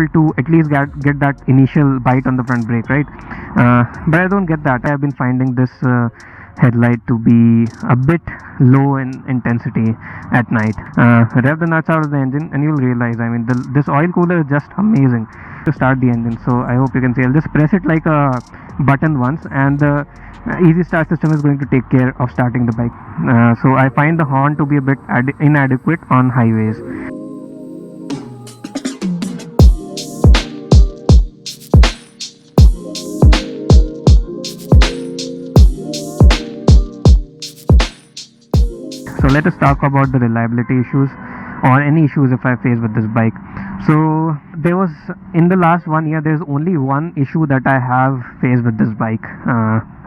to at least get that initial bite on the front brake, right? But I don't get that. I have been finding this headlight to be a bit low in intensity at night. Rev the nuts out of the engine and you'll realize, I mean, this oil cooler is just amazing to start the engine. So I hope you can see. I'll just press it like a button once, and the easy start system is going to take care of starting the bike. So I find the horn to be a bit inadequate on highways. So let us talk about the reliability issues or any issues if I face with this bike. So there was, in the last 1 year, there's only one issue that I have faced with this bike.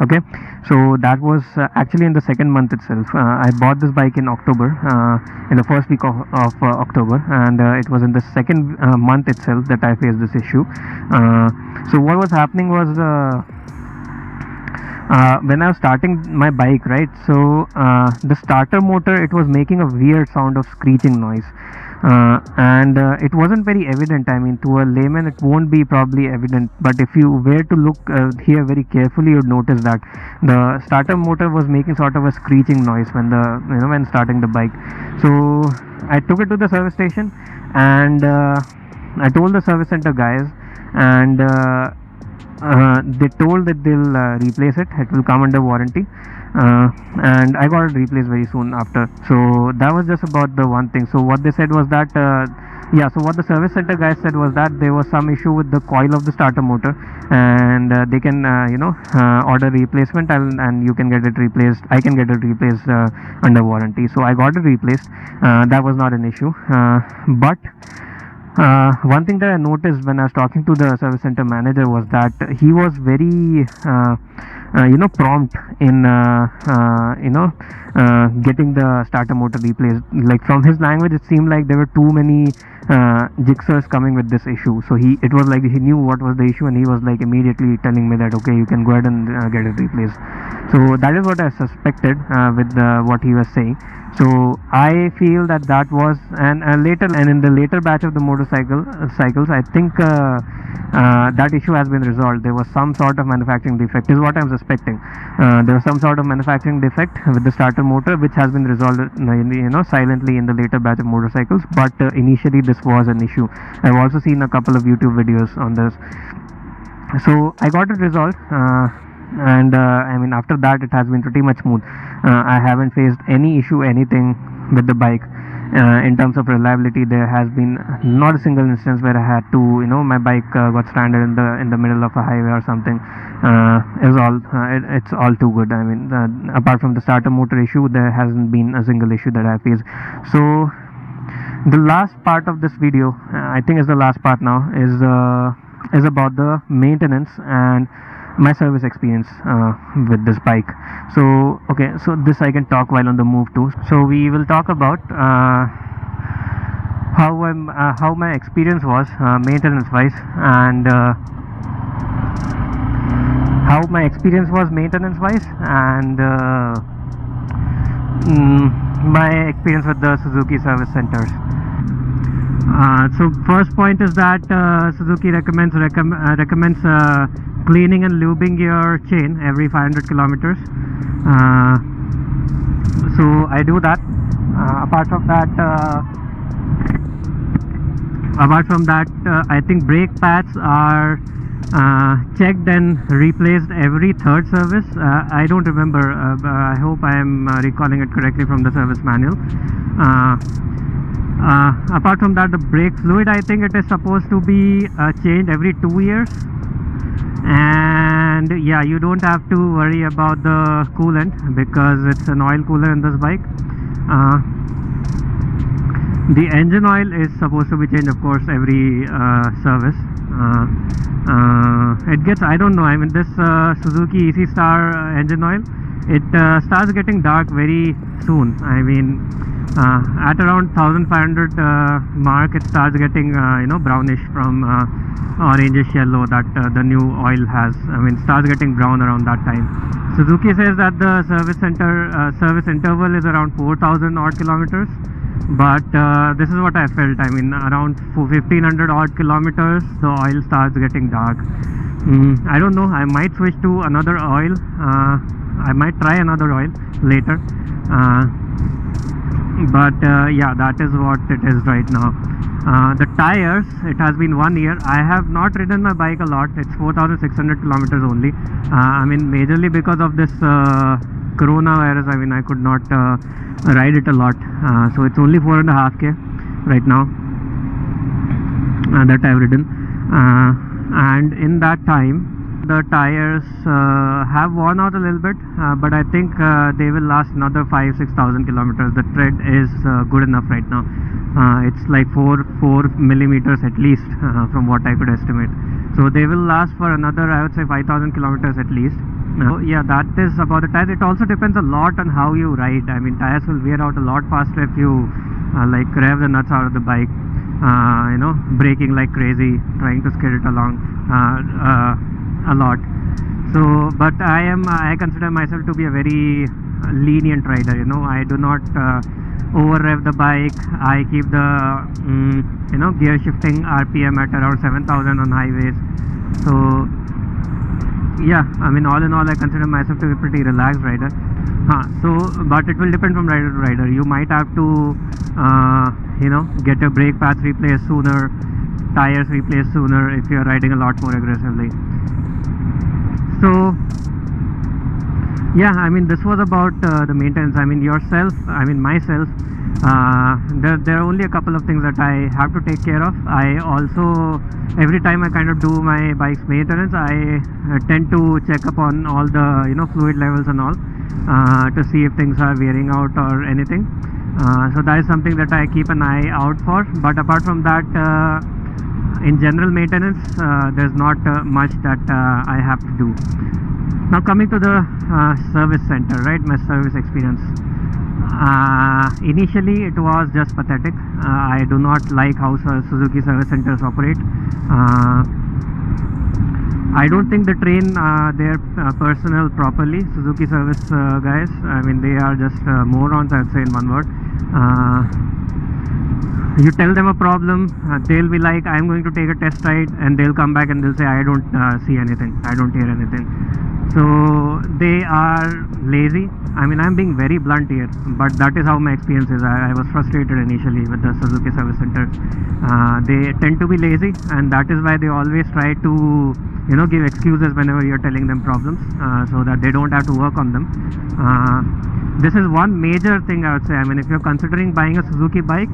Okay, so that was actually in the second month itself. I bought this bike in October, in the first week of October, and it was in the second month itself that I faced this issue. So what was happening was, when I was starting my bike, right, so the starter motor, it was making a weird sound of screeching noise, and it wasn't very evident. I mean, to a layman it won't be probably evident, but if you were to look here very carefully, you'd notice that the starter motor was making sort of a screeching noise when when starting the bike. So I took it to the service station, and I told the service center guys, and they told that they'll replace it. It will come under warranty, and I got it replaced very soon after. So that was just about the one thing. So what they said was that so what the service center guys said was that there was some issue with the coil of the starter motor, and they can order replacement, and you can get it replaced. I can get it replaced under warranty. So I got it replaced. That was not an issue, but one thing that I noticed when I was talking to the service center manager was that he was very prompt in getting the starter motor replaced. Like, from his language, it seemed like there were too many jigsaws coming with this issue. So it was like he knew what was the issue, and he was like immediately telling me that, okay, you can go ahead and get it replaced. So that is what I suspected with what he was saying. So I feel that was, and in the later batch of the cycles, I think that issue has been resolved. There was some sort of manufacturing defect, is what I'm suspecting. There was some sort of manufacturing defect with the starter motor, which has been resolved silently in the later batch of motorcycles, but initially this was an issue. I've also seen a couple of YouTube videos on this. So I got it resolved, and I mean, after that it has been pretty much smooth. I haven't faced any issue, anything with the bike. In terms of reliability, there has been not a single instance where I had to, my bike got stranded in the middle of a highway or something. It's all too good. I mean, apart from the starter motor issue, there hasn't been a single issue that I faced. So the last part of this video, I think is the last part now, is about the maintenance and my service experience with this bike. So okay, so this I can talk while on the move too. So we will talk about how my experience was maintenance wise, and my experience with the Suzuki service centers. So first point is that Suzuki recommends cleaning and lubing your chain every 500 kilometers. So I do that. Apart from that, I think brake pads are checked and replaced every third service. I don't remember. I hope I am recalling it correctly from the service manual. Apart from that, the brake fluid, I think it is supposed to be changed every 2 years. And yeah, you don't have to worry about the coolant because it's an oil cooler in this bike. The engine oil is supposed to be changed, of course, every service. It gets, I don't know, I mean, this Suzuki EC Star engine oil, it starts getting dark very soon. I mean, at around 1500 mark, it starts getting brownish from orangish yellow that the new oil has. I mean, starts getting brown around that time. Suzuki says that the service interval is around 4000 odd kilometers. But this is what I felt. I mean, around 1500 odd kilometers, the oil starts getting dark. I don't know. I might switch to another oil. I might try another oil later. But yeah, that is what it is right now. The tires, it has been 1 year. I have not ridden my bike a lot. It's 4600 kilometers only. I mean, majorly because of this coronavirus. I mean, I could not ride it a lot. So it's only 4.5k right now that I've ridden. And in that time, the tires have worn out a little bit, but I think they will last another 5-6,000 kilometers. The tread is good enough right now. It's like 4 millimeters at least, from what I could estimate. So they will last for another, I would say, 5,000 kilometers at least. Yeah, that is about the tires. It also depends a lot on how you ride. I mean, tires will wear out a lot faster if you like rev the nuts out of the bike, you know, braking like crazy, trying to skid it along a lot. So, but I consider myself to be a very lenient rider. You know, I do not over rev the bike. I keep the you know, gear shifting RPM at around 7,000 on highways. So yeah, I mean, all in all, I consider myself to be a pretty relaxed rider. So, but it will depend from rider to rider. You might have to you know, get your brake pads replaced sooner, tires replaced sooner if you are riding a lot more aggressively. So yeah, I mean, this was about the maintenance. I mean, yourself, I mean, myself, there are only a couple of things that I have to take care of. I also, every time I kind of do my bike's maintenance, I tend to check up on all the, you know, fluid levels and all, to see if things are wearing out or anything. So that is something that I keep an eye out for. But apart from that, in general maintenance, there's not much that I have to do. Now coming to the service center, right, my service experience. Initially it was just pathetic. I do not like how Suzuki service centers operate. I don't think they train their personnel properly, Suzuki service guys. I mean, they are just morons, I'd say, in one word. You tell them a problem, they'll be like, I'm going to take a test ride, and they'll come back and they'll say, I don't see anything, I don't hear anything. So they are lazy. I mean, I'm being very blunt here, but that is how my experience is. I was frustrated initially with the Suzuki service centers. They tend to be lazy, and that is why they always try to, you know, give excuses whenever you're telling them problems, so that they don't have to work on them. This is one major thing I would say. I mean, if you're considering buying a Suzuki bike,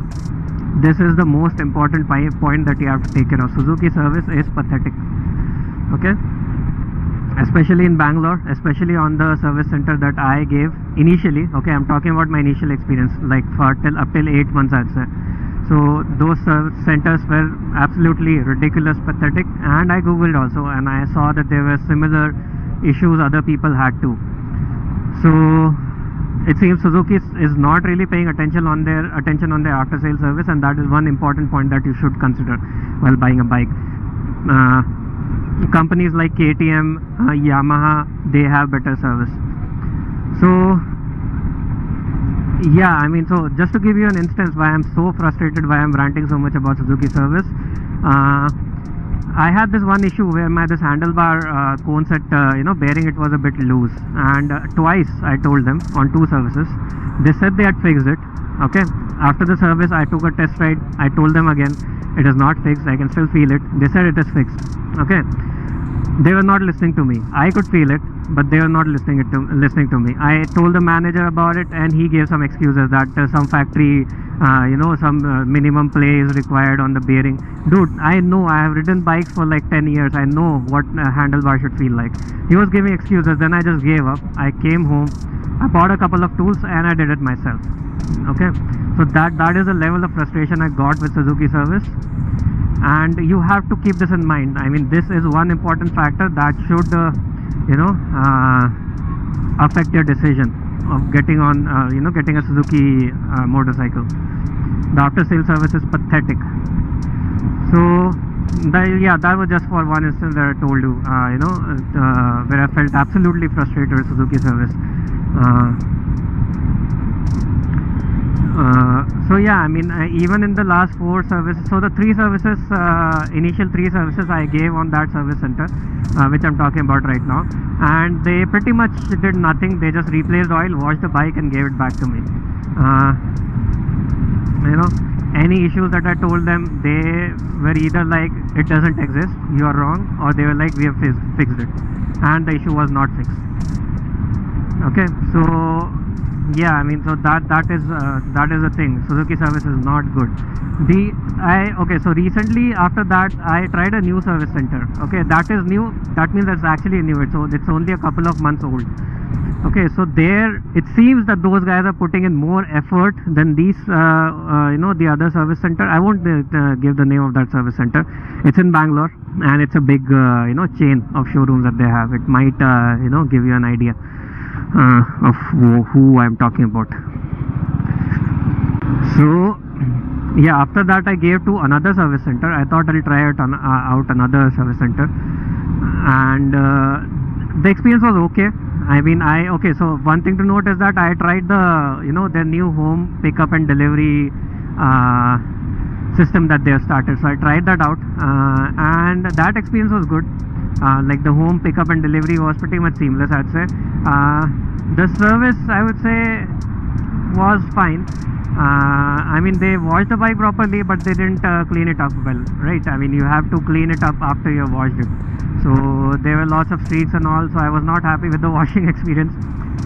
this is the most important point that you have to take care of. Suzuki service is pathetic. Okay, especially in Bangalore, especially on the service center that I gave initially. Okay, I'm talking about my initial experience, like for up till 8 months, I'd say. So those service centers were absolutely ridiculous, pathetic, and I googled also, and I saw that there were similar issues other people had too. So it seems Suzuki is not really paying attention on their after sales service, and that is one important point that you should consider while buying a bike. Companies like KTM, Yamaha, they have better service. So yeah, I mean, so just to give you an instance why I'm so frustrated, why I'm ranting so much about Suzuki service, I had this one issue where this handlebar cone set, you know, bearing, it was a bit loose, and twice I told them on 2 services. They said they had fixed it. Okay, after the service I took a test ride, I told them again, it is not fixed, I can still feel it. They said it is fixed. Okay, they were not listening to me. I could feel it, but they were not listening to me. I told the manager about it, and he gave some excuses that some factory, you know, some minimum play is required on the bearing. Dude, I know, I have ridden bikes for like 10 years. I know what a handlebar should feel like. He was giving excuses. Then I just gave up. I came home, I bought a couple of tools, and I did it myself. Okay, so that is the level of frustration I got with Suzuki service. And you have to keep this in mind. I mean, this is one important factor that should you know, affect your decision of getting on, you know, getting a Suzuki motorcycle. The after sales service is pathetic. So yeah, that was just for one instance that I told you, you know, where I felt absolutely frustrated with Suzuki service. So yeah, I mean, even in the last 4 services, so the 3 services, initial 3 services I gave on that service center, which I'm talking about right now, and they pretty much did nothing. They just replaced oil, washed the bike, and gave it back to me. Uh, you know, any issues that I told them, they were either like, it doesn't exist, you are wrong, or they were like, we have fixed it, and the issue was not fixed. Okay, so yeah, I mean, so that is the thing. Suzuki service is not good. Okay, so recently after that I tried a new service center. Okay, that is new, that means that's actually new. It's only a couple of months old. Okay, so there it seems that those guys are putting in more effort than these the other service center. I won't give the name of that service center. It's in Bangalore, and it's a big chain of showrooms that they have. It might give you an idea of who I'm talking about. So yeah, after that I gave to another service center. I thought I'll try out another service center, and the experience was okay. I mean, okay, so one thing to note is that I tried their new home pickup and delivery system that they have started. So I tried that out, and that experience was good. Like the home pickup and delivery was pretty much seamless, I'd say. The service, I would say, was fine. I mean, they washed the bike properly, but they didn't clean it up well, right? I mean, you have to clean it up after you have washed it. So there were lots of streaks and all, so I was not happy with the washing experience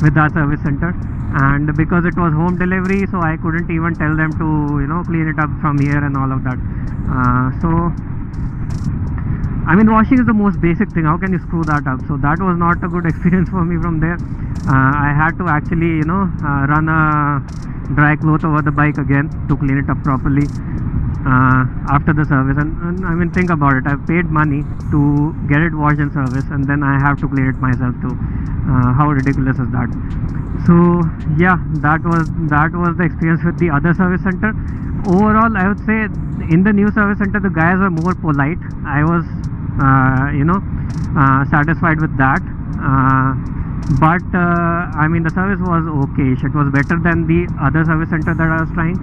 with that service center. And because it was home delivery, so I couldn't even tell them to clean it up from here and all of that. So I mean, washing is the most basic thing. How can you screw that up? So that was not a good experience for me from there. I had to actually run a dry cloth over the bike again to clean it up properly after the service. And I mean, think about it, I've paid money to get it washed and service, and then I have to clean it myself too. How ridiculous is that? So yeah, that was the experience with the other service center. Overall, I would say in the new service center the guys were more polite. I was satisfied with that. But I mean, the service was okay. It was better than the other service center that I was trying,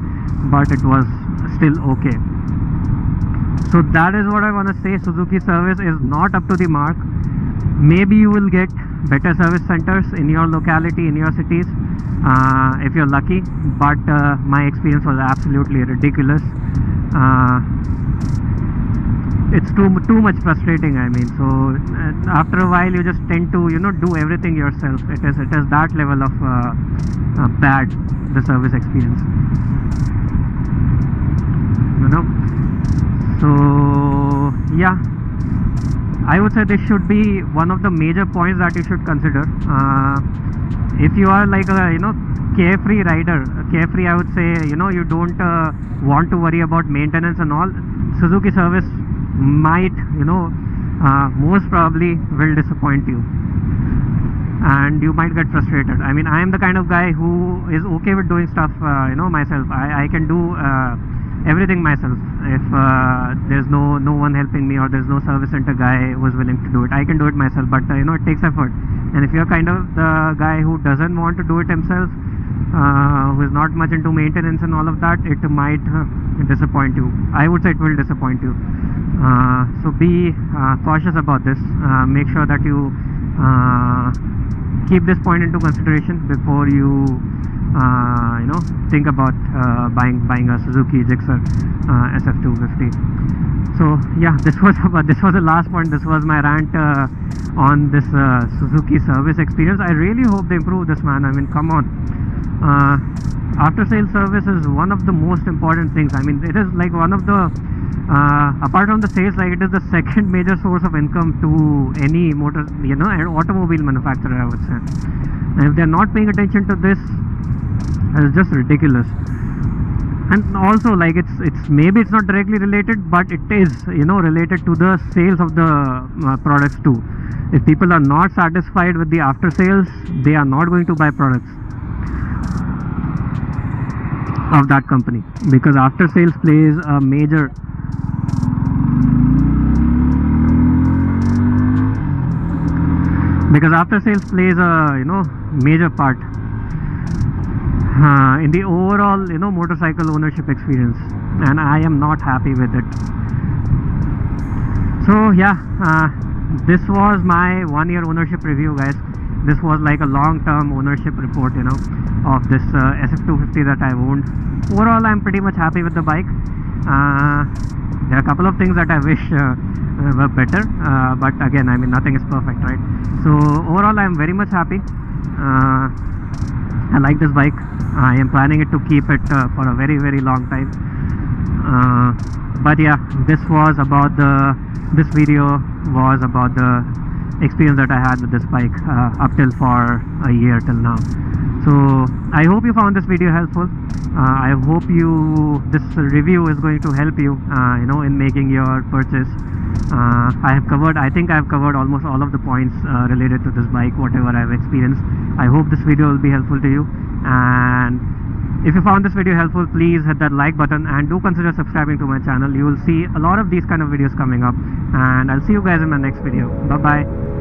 but it was still okay. So that is what I want to say. Suzuki service is not up to the mark. Maybe you will get better service centers in your locality, in your cities, if you're lucky, but my experience was absolutely ridiculous. It's too much frustrating. I mean, so after a while you just tend to do everything yourself. It is that level of bad, the service experience, so yeah, I would say this should be one of the major points that you should consider if you are like a carefree rider. Carefree, I would say, you don't want to worry about maintenance and all. Suzuki service might most probably will disappoint you, and you might get frustrated. I mean, I am the kind of guy who is okay with doing stuff myself. I can do everything myself. If there's no one helping me, or there's no service center guy who's willing to do it, I can do it myself. But it takes effort, and if you're kind of the guy who doesn't want to do it himself, who is not much into maintenance and all of that, it might disappoint you. I would say it will disappoint you. So be cautious about this. Make sure that you keep this point into consideration before you think about buying a Suzuki Gixxer SF250. So yeah, this was the last point. This was my rant on this Suzuki service experience. I really hope they improve this, man. I mean, come on. After sales service is one of the most important things. I mean, it is like one of the apart from the sales, like it is the second major source of income to any automobile manufacturer, I would say. And if they're not paying attention to this, it's just ridiculous. And also, like, it's maybe it's not directly related, but it is related to the sales of the products too. If people are not satisfied with the after sales, they are not going to buy products of that company, because after sales plays a major major part. in the overall, motorcycle ownership experience, and I am not happy with it. So yeah, this was my 1 year ownership review, guys. This was like a long-term ownership report, of this SF250 that I owned. Overall, I'm pretty much happy with the bike. There are a couple of things that I wish were better, but again, I mean, nothing is perfect, right? So overall, I'm very much happy. I like this bike. I am planning it to keep it for a very, very long time. But yeah, this video was about the experience that I had with this bike up till for a year till now. So I hope you found this video helpful. I hope this review is going to help you, in making your purchase. I think I've covered almost all of the points related to this bike, whatever I've experienced. I hope this video will be helpful to you, and if you found this video helpful, please hit that like button and do consider subscribing to my channel. You will see a lot of these kind of videos coming up, and I'll see you guys in my next video. Bye bye.